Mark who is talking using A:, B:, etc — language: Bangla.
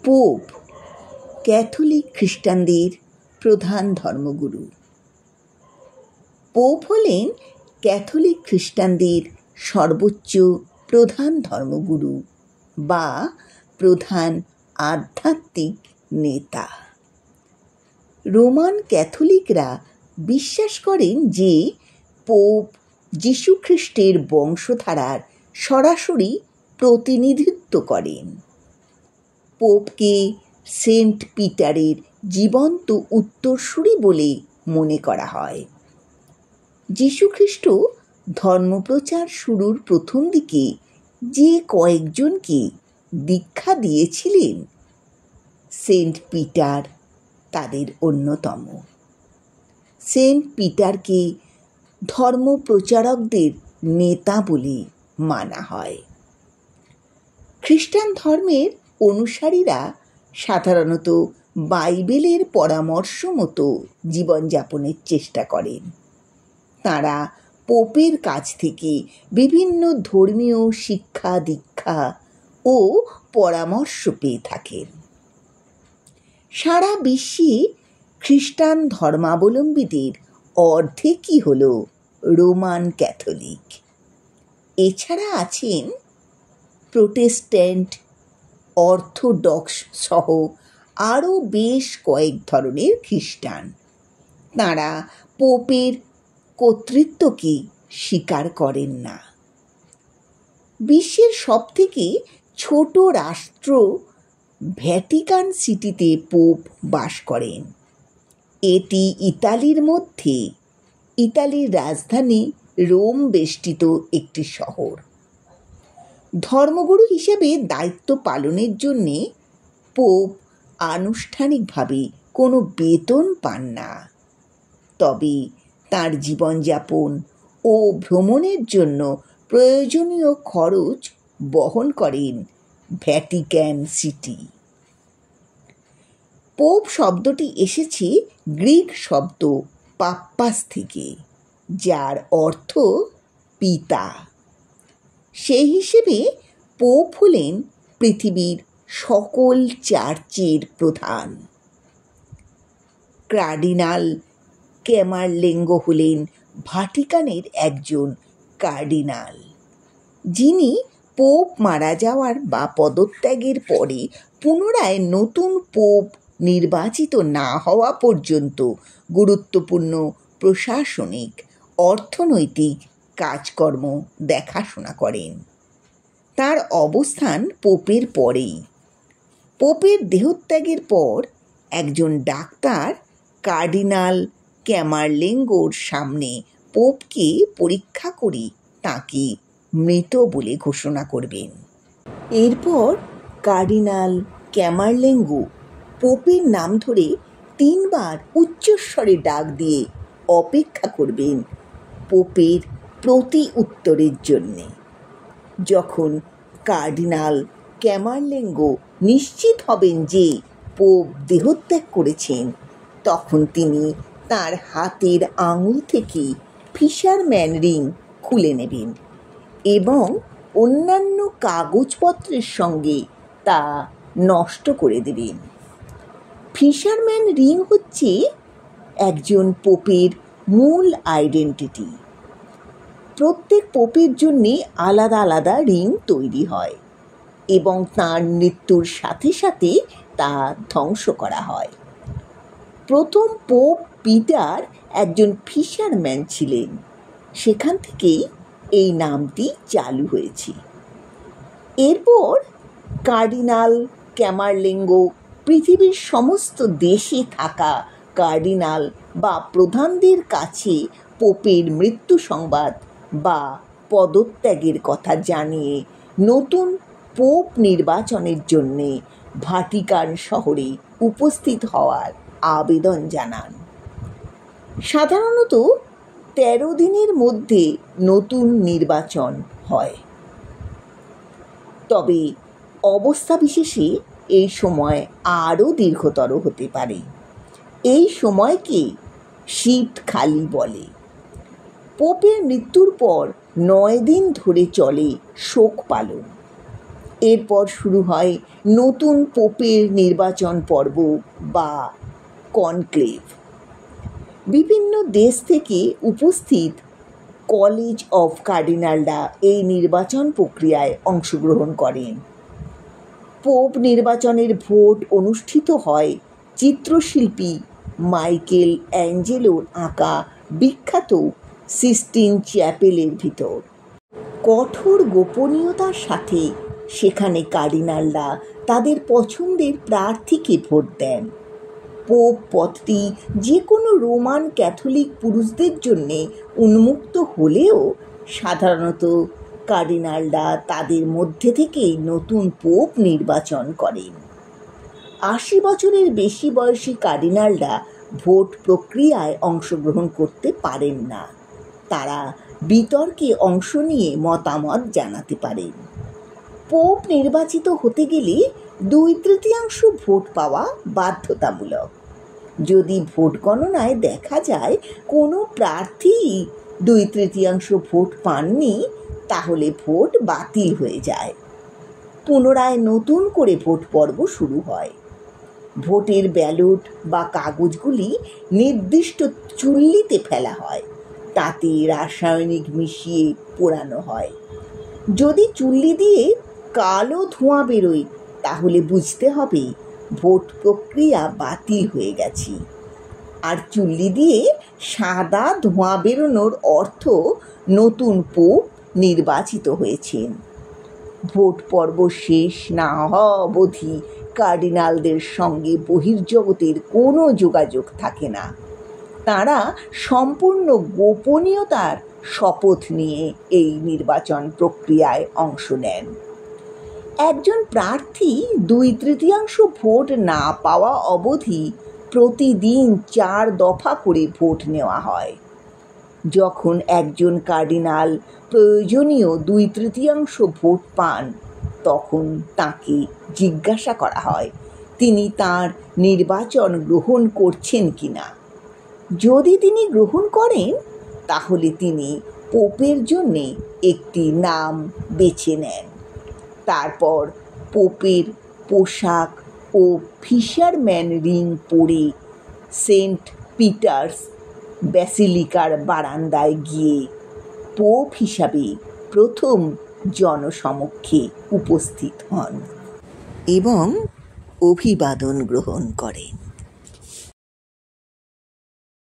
A: পোপ ক্যাথলিক খ্রিস্টানদের প্রধান ধর্মগুরু। পোপ হলেন ক্যাথলিক খ্রিস্টানদের সর্বোচ্চ প্রধান ধর্মগুরু বা প্রধান আধ্যাত্মিক নেতা। রোমান ক্যাথলিকরা বিশ্বাস করেন যে পোপ যীশু খ্রিস্টের বংশধারার সরাসরি প্রতিনিধিত্ব করেন। পোপকে সেন্ট পিটারের জীবন্ত উত্তরসূরি বলে মনে করা হয়। যীশুখ্রিস্ট ধর্মপ্রচার শুরুর প্রথম দিকে যে কয়েকজনকে দীক্ষা দিয়েছিলেন, সেন্ট পিটার তাদের অন্যতম। সেন্ট পিটারকে ধর্মপ্রচারকদের নেতা বলে মানা হয়। খ্রিস্টান ধর্মের অনুসারীরা সাধারণত বাইবেলের পরামর্শ মতো জীবনযাপনের চেষ্টা করেন। তাঁরা পোপের কাছ থেকে বিভিন্ন ধর্মীয় শিক্ষা দীক্ষা ও পরামর্শ পেয়ে থাকেন। সারা বিশ্বে খ্রিস্টান ধর্মাবলম্বীদের অর্ধেকই হল রোমান ক্যাথলিক। এছাড়া আছেন প্রোটেস্ট্যান্ট, অর্থোডক্স সহ আরও বেশ কয়েক ধরনের খ্রিস্টান। তাঁরা পোপের কর্তৃত্বকে স্বীকার করেন না। বিশ্বের সবথেকে ছোট রাষ্ট্র ভ্যাটিকান সিটিতে পোপ বাস করেন। এটি ইতালির মধ্যে ইতালির রাজধানী রোম বেষ্টিত একটি শহর। ধর্মগুরু হিসেবে দায়িত্ব পালনের জন্যে পোপ আনুষ্ঠানিকভাবে কোনো বেতন পান না, তবে তাঁর জীবনযাপন ও ভ্রমণের জন্য প্রয়োজনীয় খরচ বহন করেন ভ্যাটিকান সিটি। পোপ শব্দটি এসেছে গ্রিক শব্দ পাপ্পাস থেকে, যার অর্থ পিতা। সেই হিসেবে পোপ হলেন পৃথিবীর সকল চার্চের প্রধান। কার্ডিনাল ক্যামারলেঙ্গো হলেন ভ্যাটিকানের একজন কার্ডিনাল, যিনি পোপ মারা যাওয়ার বা পদত্যাগের পরে পুনরায় নতুন পোপ নির্বাচিত না হওয়া পর্যন্ত গুরুত্বপূর্ণ প্রশাসনিক, অর্থনৈতিক কাজকর্ম দেখাশোনা করেন। তার অবস্থান পোপের পরেই। পোপের দেহত্যাগের পর একজন ডাক্তার কার্ডিনাল ক্যামারলেঙ্গোর সামনে পোপকে পরীক্ষা করে তাঁকে মৃত বলে ঘোষণা করবেন। এরপর কার্ডিনাল ক্যামারলেঙ্গো পোপের নাম ধরে 3 বার উচ্চস্বরে ডাক দিয়ে অপেক্ষা করবেন পোপের প্রতি উত্তরের জন্যে। যখন কার্ডিনাল ক্যামারলেঙ্গো নিশ্চিত হবেন যে পোপ দেহত্যাগ করেছেন, তখন তিনি তার হাতের আঙুল থেকে ফিশারম্যান রিং খুলে নেবেন এবং অন্যান্য কাগজপত্রের সঙ্গে তা নষ্ট করে দেবেন। ফিশারম্যান রিং হচ্ছে একজন পোপের মূল আইডেন্টিটি। প্রত্যেক পোপের জন্যে আলাদা আলাদা রিং তৈরি হয় এবং তাঁর মৃত্যুর সাথে সাথে তা ধ্বংস করা হয়। প্রথম পোপ পিটার একজন ফিশারম্যান ছিলেন, সেখান থেকেই এই নামটি চালু হয়েছে। এরপর কার্ডিনাল ক্যামারলেঙ্গো পৃথিবীর সমস্ত দেশে থাকা কার্ডিনাল বা প্রধানদের কাছে পোপের মৃত্যু সংবাদ বা পদত্যাগের কথা জানিয়ে নতুন পোপ নির্বাচনের জন্যে ভ্যাটিকান শহরে উপস্থিত হওয়ার আবেদন জানান। সাধারণত 13 দিনের মধ্যে নতুন নির্বাচন হয়, তবে অবস্থা বিশেষে এই সময় আরও দীর্ঘতর হতে পারে। এই সময়কে শীতকালী বলে। পোপের মৃত্যুর পর 9 দিন ধরে চলে শোক পালন। এরপর শুরু হয় নতুন পোপের নির্বাচন পর্ব বা কনক্লেভ। বিভিন্ন দেশ থেকে উপস্থিত কলেজ অফ কার্ডিনালরা এই নির্বাচন প্রক্রিয়ায় অংশগ্রহণ করেন। পোপ নির্বাচনের ভোট অনুষ্ঠিত হয় চিত্রশিল্পী মাইকেল অ্যাঞ্জেলোর আঁকা বিখ্যাত সিস্টিন চ্যাপেলের ভিতর। কঠোর গোপনীয়তার সাথে সেখানে কার্ডিনালরা তাদের পছন্দের প্রার্থীকে ভোট দেন। পোপ পদটি যে কোনো রোমান ক্যাথলিক পুরুষদের জন্য উন্মুক্ত হলেও সাধারণত কার্ডিনালরা তাদের মধ্যে থেকেই নতুন পোপ নির্বাচন করেন। 80 বছরের বেশি বয়সী কার্ডিনালরা ভোট প্রক্রিয়ায় অংশগ্রহণ করতে পারেন না। তারা বিতর্কে অংশ নিয়ে মতামত জানাতে পারেন। পোপ নির্বাচিত হতে গেলে 2/3 ভোট পাওয়া বাধ্যতামূলক। যদি ভোট গণনায় দেখা যায় কোনো প্রার্থী 2/3 ভোট পাননি, তাহলে ভোট বাতিল হয়ে যায়। পুনরায় নতুন করে ভোট পর্ব শুরু হয়। ভোটের ব্যালট বা কাগজগুলি নির্দিষ্ট চুল্লিতে ফেলা হয়, তাতে রাসায়নিক মিশিয়ে পোড়ানো হয়। যদি চুল্লি দিয়ে কালো ধোঁয়া বেরোয়, তাহলে বুঝতে হবে ভোট প্রক্রিয়া বাতিল হয়ে গেছে। আর চুল্লি দিয়ে সাদা ধোঁয়া বেরোনোর অর্থ নতুন পোপ নির্বাচিত হয়েছেন। ভোট পর্ব শেষ না হওয়া অবধি কার্ডিনালদের সঙ্গে বহির্জগতের কোনো যোগাযোগ থাকে না। তারা সম্পূর্ণ গোপনীয়তার শপথ নিয়ে এই নির্বাচন প্রক্রিয়ায় অংশ নেন। একজন প্রার্থী 2/3 ভোট না পাওয়া অবধি প্রতিদিন 4 দফা করে ভোট নেওয়া হয়। যখন একজন কার্ডিনাল প্রয়োজনীয় 2/3 ভোট পান, তখন তাকে জিজ্ঞাসা করা হয় তিনি তার নির্বাচন গ্রহণ করছেন কিনা। যদি তিনি গ্রহণ করেন, তাহলে তিনি পোপের জন্যে একটি নাম বেছে নেন। তারপর পোপের পোশাক ও ফিশারম্যান রিং পরে সেন্ট পিটার্স ব্যাসিলিকার বারান্দায় গিয়ে পোপ হিসাবে প্রথম জনসমক্ষে উপস্থিত হন এবং অভিবাদন গ্রহণ করেন।